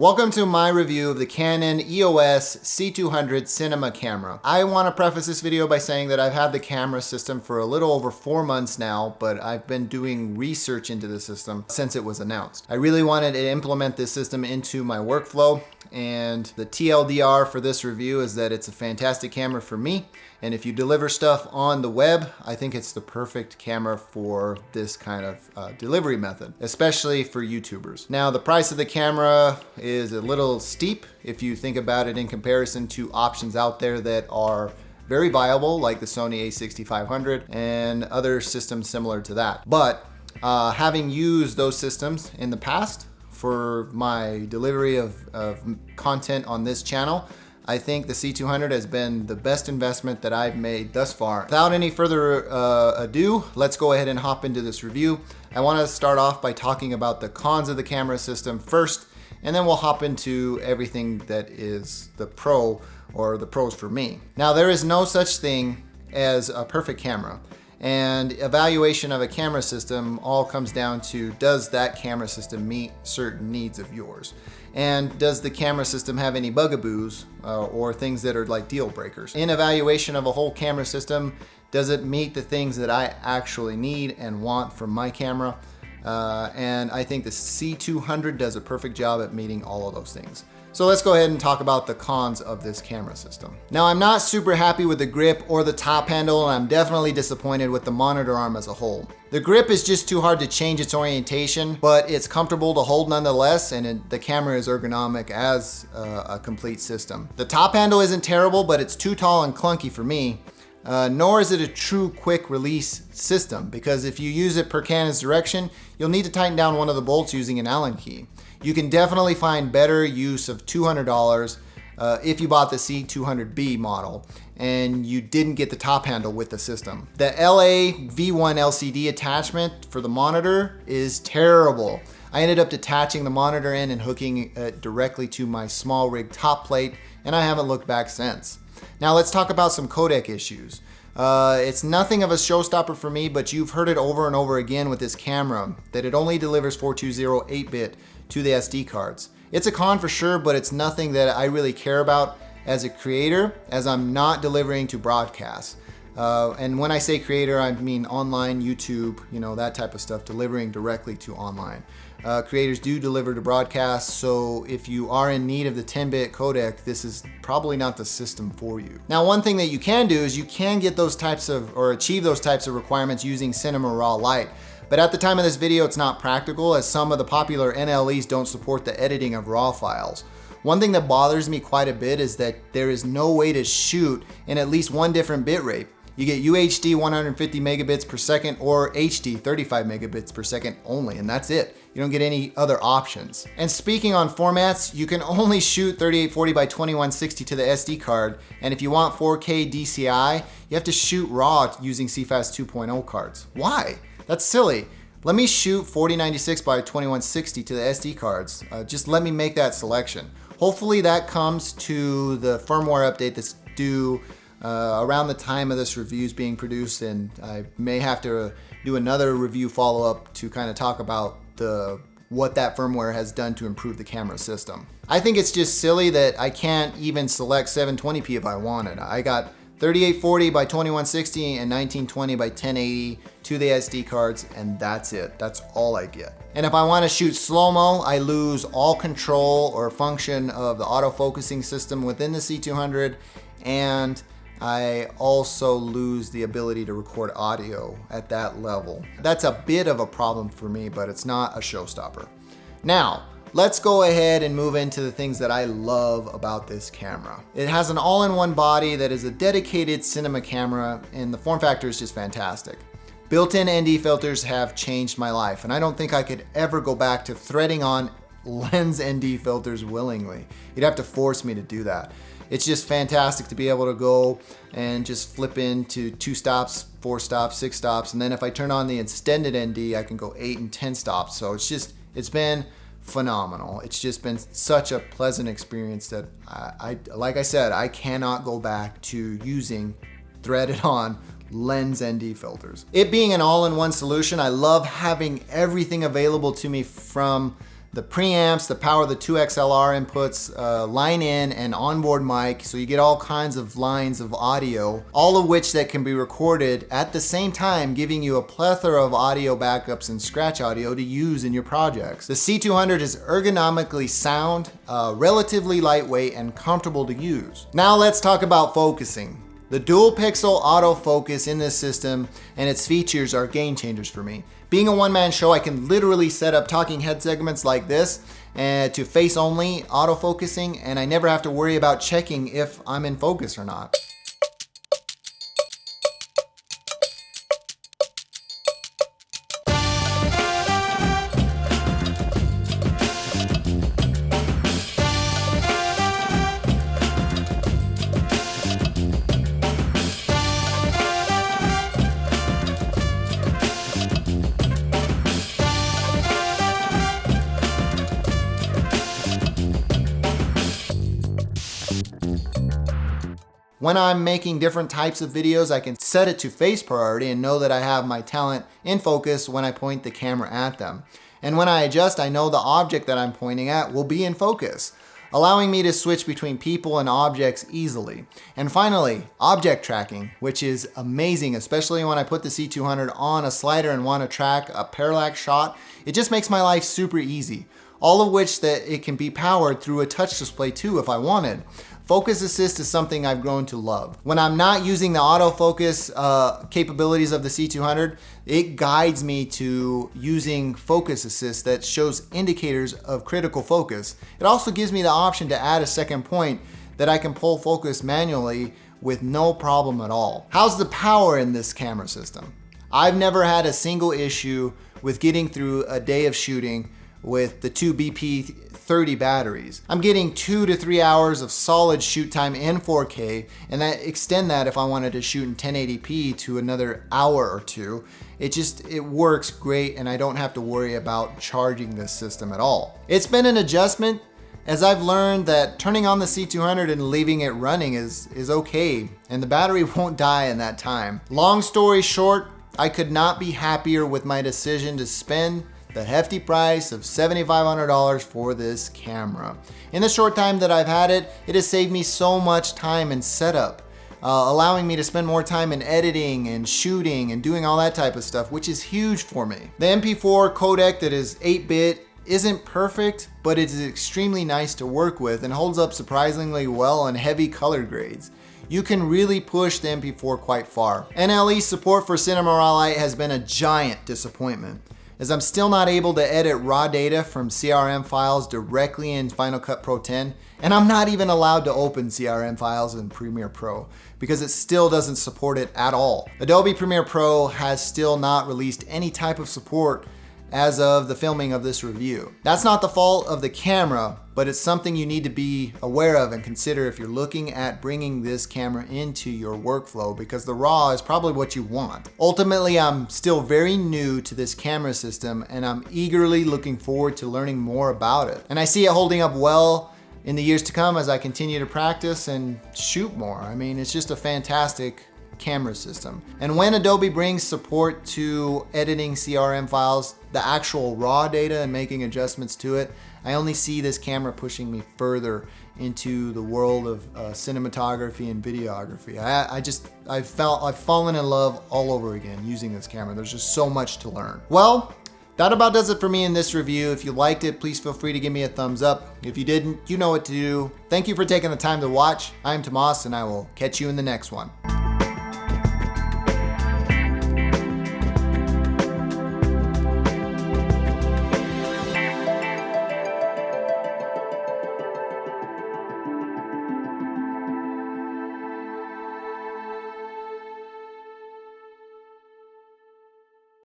Welcome to my review of the Canon EOS C200 cinema camera. I want to preface this video by saying that I've had the camera system for a little over 4 months now, but I've been doing research into the system since it was announced. I really wanted to implement this system into my workflow, and the TLDR for this review is that it's a fantastic camera for me, and if you deliver stuff on the web, I think it's the perfect camera for this kind of delivery method, especially for YouTubers. Now, the price of the camera is a little steep if you think about it in comparison to options out there that are very viable, like the Sony a6500 and other systems similar to that. But having used those systems in the past for my delivery of content on this channel, I think the C200 has been the best investment that I've made thus far. Without any further ado, let's go ahead and hop into this review. I want to start off by talking about the cons of the camera system first, and then we'll hop into everything that is the pro or the pros for me. Now, there is no such thing as a perfect camera, and evaluation of a camera system all comes down to, does that camera system meet certain needs of yours? And does the camera system have any bugaboos or things that are like deal breakers? In evaluation of a whole camera system, does it meet the things that I actually need and want from my camera? And I think the C200 does a perfect job at meeting all of those things. So let's go ahead and talk about the cons of this camera system. Now, I'm not super happy with the grip or the top handle, and I'm definitely disappointed with the monitor arm as a whole. The grip is just too hard to change its orientation, but it's comfortable to hold nonetheless, and the camera is ergonomic as a complete system. The top handle isn't terrible, but it's too tall and clunky for me. Nor is it a true quick release system, because if you use it per Canon's direction, you'll need to tighten down one of the bolts using an Allen key. You can definitely find better use of $200 if you bought the C200B model and you didn't get the top handle with the system. The LA V1 LCD attachment for the monitor is terrible. I ended up detaching the monitor in and hooking it directly to my small rig top plate, and I haven't looked back since. Now let's talk about some codec issues. It's nothing of a showstopper for me, but you've heard it over and over again with this camera, that it only delivers 420 8-bit to the SD cards. It's a con for sure, but it's nothing that I really care about as a creator, as I'm not delivering to broadcast. And when I say creator, I mean online, YouTube, that type of stuff, delivering directly to online. Creators do deliver to broadcast, so if you are in need of the 10-bit codec, this is probably not the system for you. Now, one thing that you can do is you can get those types of, or achieve those types of requirements using Cinema Raw Lite. But at the time of this video, it's not practical, as some of the popular NLEs don't support the editing of RAW files. One thing that bothers me quite a bit is that there is no way to shoot in at least one different bitrate. You get UHD 150 megabits per second or HD 35 megabits per second only, and that's it. You don't get any other options. And speaking on formats, you can only shoot 3840 by 2160 to the SD card, and if you want 4K DCI, you have to shoot RAW using CFast 2.0 cards. Why? That's silly. Let me shoot 4096 by 2160 to the SD cards. Just let me make that selection. Hopefully that comes to the firmware update that's due around the time of this review is being produced, and I may have to do another review follow-up to kind of talk about what that firmware has done to improve the camera system. I think it's just silly that I can't even select 720p if I wanted. I got 3840 by 2160 and 1920 by 1080 to the SD cards, and that's it. That's all I get. And if I want to shoot slow-mo, I lose all control or function of the autofocusing system within the C200, and I also lose the ability to record audio at that level. That's a bit of a problem for me, but it's not a showstopper. Now, let's go ahead and move into the things that I love about this camera. It has an all-in-one body that is a dedicated cinema camera, and the form factor is just fantastic. Built-in ND filters have changed my life, and I don't think I could ever go back to threading on lens ND filters willingly. You'd have to force me to do that. It's just fantastic to be able to go and just flip into 2 stops, 4 stops, 6 stops, and then if I turn on the extended ND, I can go 8 and 10 stops. So it's been phenomenal. It's just been such a pleasant experience that like I said, I cannot go back to using threaded on lens ND filters. It being an all-in-one solution, I love having everything available to me from the preamps, the power of the 2 XLR inputs, line in and onboard mic, so you get all kinds of lines of audio, all of which that can be recorded at the same time, giving you a plethora of audio backups and scratch audio to use in your projects. The C200 is ergonomically sound, relatively lightweight, and comfortable to use. Now let's talk about focusing. The dual pixel autofocus in this system and its features are game changers for me. Being a one-man show, I can literally set up talking head segments like this to face only autofocusing, and I never have to worry about checking if I'm in focus or not. When I'm making different types of videos, I can set it to face priority and know that I have my talent in focus when I point the camera at them. And when I adjust, I know the object that I'm pointing at will be in focus, allowing me to switch between people and objects easily. And finally, object tracking, which is amazing, especially when I put the C200 on a slider and want to track a parallax shot. It just makes my life super easy. All of which that it can be powered through a touch display too if I wanted. Focus Assist is something I've grown to love. When I'm not using the autofocus capabilities of the C200, it guides me to using Focus Assist that shows indicators of critical focus. It also gives me the option to add a second point that I can pull focus manually with no problem at all. How's the power in this camera system? I've never had a single issue with getting through a day of shooting with the two BP30 batteries. I'm getting 2 to 3 hours of solid shoot time in 4K, and I extend that if I wanted to shoot in 1080p to another hour or two. It works great, and I don't have to worry about charging this system at all. It's been an adjustment, as I've learned that turning on the C200 and leaving it running is okay, and the battery won't die in that time. Long story short, I could not be happier with my decision to spend the hefty price of $7,500 for this camera. In the short time that I've had it, it has saved me so much time in setup, allowing me to spend more time in editing and shooting and doing all that type of stuff, which is huge for me. The MP4 codec that is 8-bit isn't perfect, but it is extremely nice to work with and holds up surprisingly well on heavy color grades. You can really push the MP4 quite far. NLE support for Cinema Raw Lite has been a giant disappointment, as I'm still not able to edit raw data from CRM files directly in Final Cut Pro 10, and I'm not even allowed to open CRM files in Premiere Pro because it still doesn't support it at all. Adobe Premiere Pro has still not released any type of support as of the filming of this review. That's not the fault of the camera, but it's something you need to be aware of and consider if you're looking at bringing this camera into your workflow, because the RAW is probably what you want. Ultimately, I'm still very new to this camera system, and I'm eagerly looking forward to learning more about it. And I see it holding up well in the years to come as I continue to practice and shoot more. I mean, it's just a fantastic camera system. And when Adobe brings support to editing CRM files, the actual raw data, and making adjustments to it, I only see this camera pushing me further into the world of cinematography and videography. I've fallen in love all over again using this camera. There's just so much to learn. Well, that about does it for me in this review. If you liked it, please feel free to give me a thumbs up. If you didn't, you know what to do. Thank you for taking the time to watch. I'm Tomas, and I will catch you in the next one.